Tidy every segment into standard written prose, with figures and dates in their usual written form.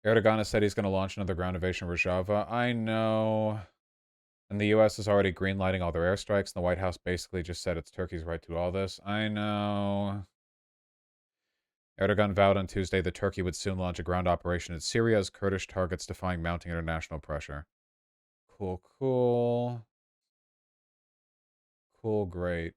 Erdogan has said he's going to launch another ground invasion of Rojava. I know. And the U.S. is already greenlighting all their airstrikes, and the White House basically just said it's Turkey's right to do all this. I know. Erdogan vowed on Tuesday that Turkey would soon launch a ground operation in Syria as Kurdish targets defying mounting international pressure. Cool, cool. Cool, great.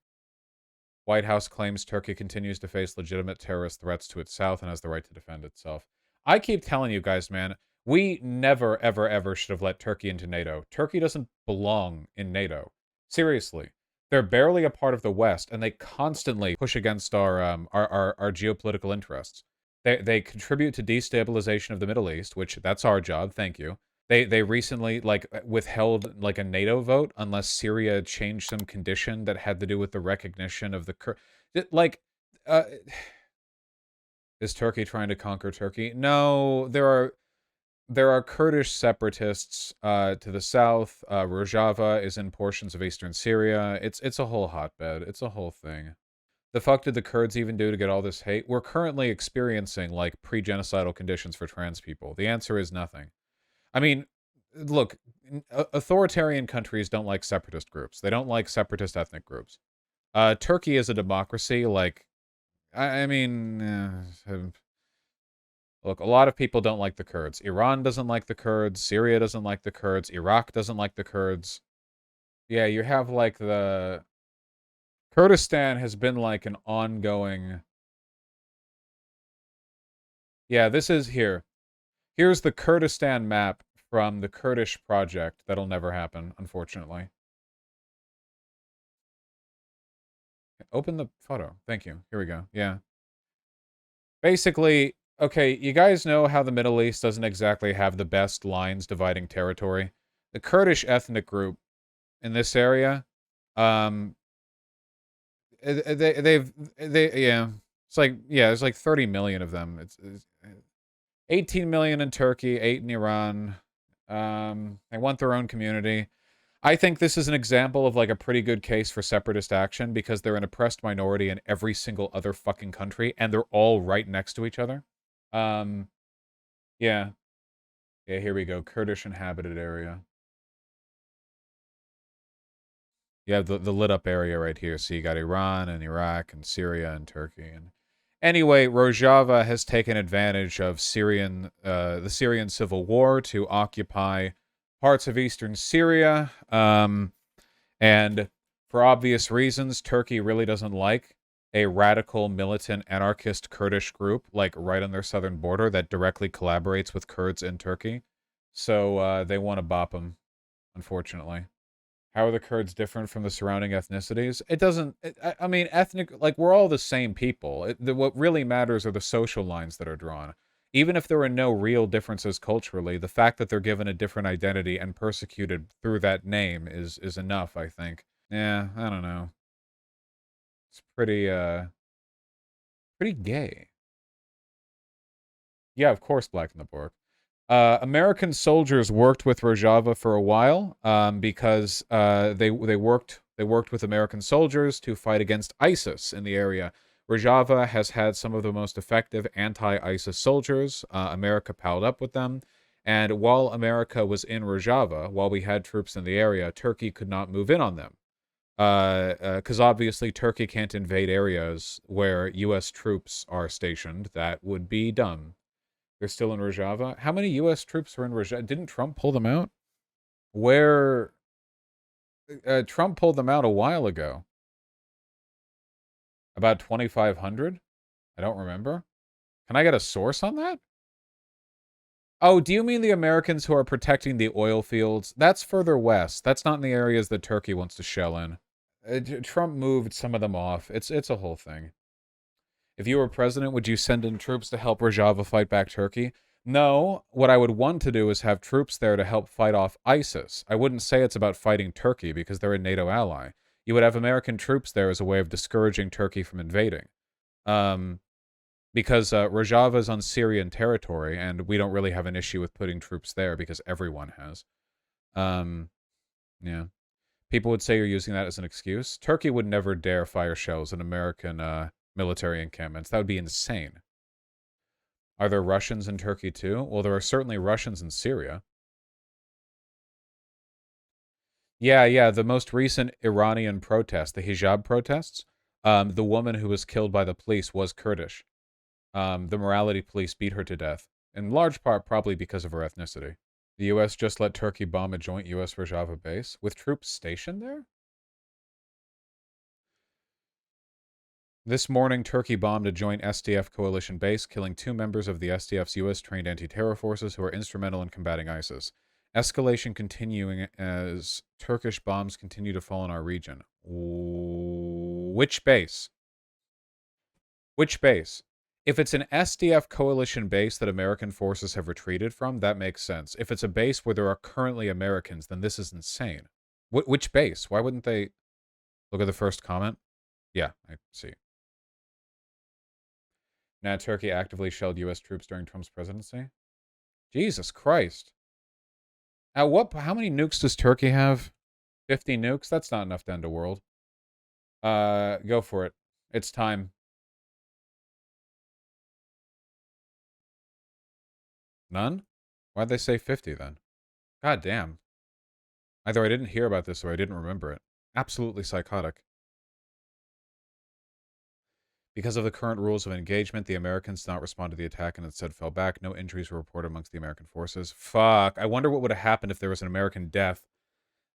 White House claims Turkey continues to face legitimate terrorist threats to its south and has the right to defend itself. I keep telling you guys, man, we never, ever, ever should have let Turkey into NATO. Turkey doesn't belong in NATO. Seriously. They're barely a part of the West, and they constantly push against our geopolitical interests. They contribute to destabilization of the Middle East, which that's our job. Thank you. They recently like withheld like a NATO vote unless Syria changed some condition that had to do with the recognition of the like uh is Turkey trying to conquer Turkey? No, there are Kurdish separatists to the south. Rojava is in portions of eastern Syria. It's a whole hotbed. It's a whole thing. The fuck did the Kurds even do to get all this hate? We're currently experiencing like pre-genocidal conditions for trans people. The answer is nothing. I mean, look, authoritarian countries don't like separatist groups. They don't like separatist ethnic groups. Turkey is a democracy. Like, I mean, look, a lot of people don't like the Kurds. Iran doesn't like the Kurds. Syria doesn't like the Kurds. Iraq doesn't like the Kurds. Yeah, you have like the Kurdistan has been like an ongoing. Yeah, this is here. Here's the Kurdistan map from the Kurdish project. That'll never happen, unfortunately. Open the photo. Thank you. Here we go. Yeah. Basically, okay, you guys know how the Middle East doesn't exactly have the best lines dividing territory. The Kurdish ethnic group in this area, um, yeah, it's like, yeah, there's like 30 million of them. It's 18 million in Turkey, 8 in Iran. They want their own community. I think this is an example of like a pretty good case for separatist action because they're an oppressed minority in every single other fucking country and they're all right next to each other. Um, yeah. Yeah, here we go. Kurdish inhabited area. You have the lit up area right here. So you got Iran and Iraq and Syria and Turkey. And anyway, Rojava has taken advantage of the Syrian civil war to occupy parts of eastern Syria. And for obvious reasons, Turkey really doesn't like a radical militant anarchist Kurdish group like right on their southern border that directly collaborates with Kurds in Turkey. So they want to bop them, unfortunately. How are the Kurds different from the surrounding ethnicities? It doesn't. I mean, ethnic. Like we're all the same people. What really matters are the social lines that are drawn. Even if there are no real differences culturally, the fact that they're given a different identity and persecuted through that name is enough. I think. Yeah, I don't know. It's pretty gay. Yeah, of course, Black in the Book. American soldiers worked with Rojava for a while because they worked with American soldiers to fight against ISIS in the area. Rojava has had some of the most effective anti-ISIS soldiers. America palled up with them, and while America was in Rojava, while we had troops in the area, Turkey could not move in on them because obviously Turkey can't invade areas where U.S. troops are stationed. That would be dumb. They're still in Rojava. How many U.S. troops are in Rojava? Didn't Trump pull them out? Where Trump pulled them out a while ago. About 2,500? I don't remember. Can I get a source on that? Oh, do you mean the Americans who are protecting the oil fields? That's further west. That's not in the areas that Turkey wants to shell in. Trump moved some of them off. It's a whole thing. If you were president, would you send in troops to help Rojava fight back Turkey? No. What I would want to do is have troops there to help fight off ISIS. I wouldn't say it's about fighting Turkey because they're a NATO ally. You would have American troops there as a way of discouraging Turkey from invading. Because Rojava is on Syrian territory, and we don't really have an issue with putting troops there because everyone has. Yeah. People would say you're using that as an excuse. Turkey would never dare fire shells at American military encampments. That would be insane. Are there Russians in Turkey too? Well, there are certainly Russians in Syria. Yeah, the most recent Iranian protest, the hijab protests, the woman who was killed by the police was Kurdish. The morality police beat her to death, in large part probably because of her ethnicity. The U.S. just let Turkey bomb a joint U.S. Rojava base with troops stationed there? This morning, Turkey bombed a joint SDF coalition base, killing 2 members of the SDF's U.S.-trained anti-terror forces who are instrumental in combating ISIS. Escalation continuing as Turkish bombs continue to fall in our region. Which base? Which base? If it's an SDF coalition base that American forces have retreated from, that makes sense. If it's a base where there are currently Americans, then this is insane. Which base? Why wouldn't they... Look at the first comment. Yeah, I see. Now, Turkey actively shelled U.S. troops during Trump's presidency. Jesus Christ. How many nukes does Turkey have? 50 nukes? That's not enough to end a world. Go for it. It's time. None? Why'd they say 50 then? God damn. Either I didn't hear about this or I didn't remember it. Absolutely psychotic. Because of the current rules of engagement, the Americans did not respond to the attack and instead fell back. No injuries were reported amongst the American forces. Fuck. I wonder what would have happened if there was an American death.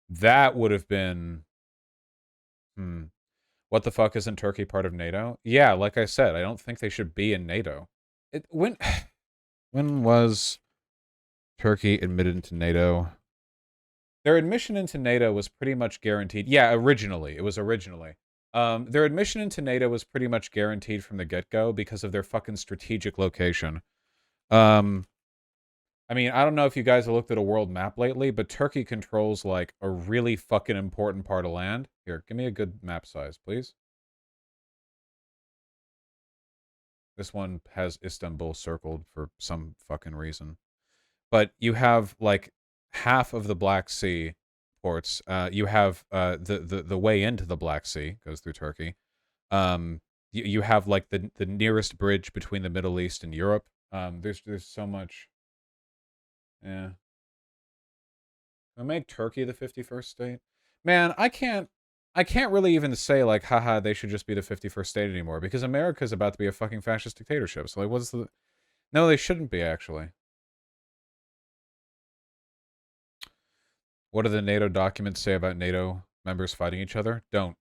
That would have been... What the fuck isn't Turkey part of NATO? Yeah, like I said, I don't think they should be in NATO. When was Turkey admitted into NATO? Their admission into NATO was pretty much guaranteed. Yeah, originally. It was originally. Their admission into NATO was pretty much guaranteed from the get-go because of their fucking strategic location. I mean, I don't know if you guys have looked at a world map lately, but Turkey controls, like, a really fucking important part of land. Here, give me a good map size, please. This one has Istanbul circled for some fucking reason. But you have, like, half of the Black Sea ports. You have the way into the Black Sea goes through Turkey. You have, like, the nearest bridge between the Middle East and Europe. There's so much. Yeah. I make Turkey the 51st state. Man, I can't really even say, like, haha, they should just be the 51st state anymore, because America's about to be a fucking fascist dictatorship. So, like, what's the... No, they shouldn't be, actually. What do the NATO documents say about NATO members fighting each other? Don't.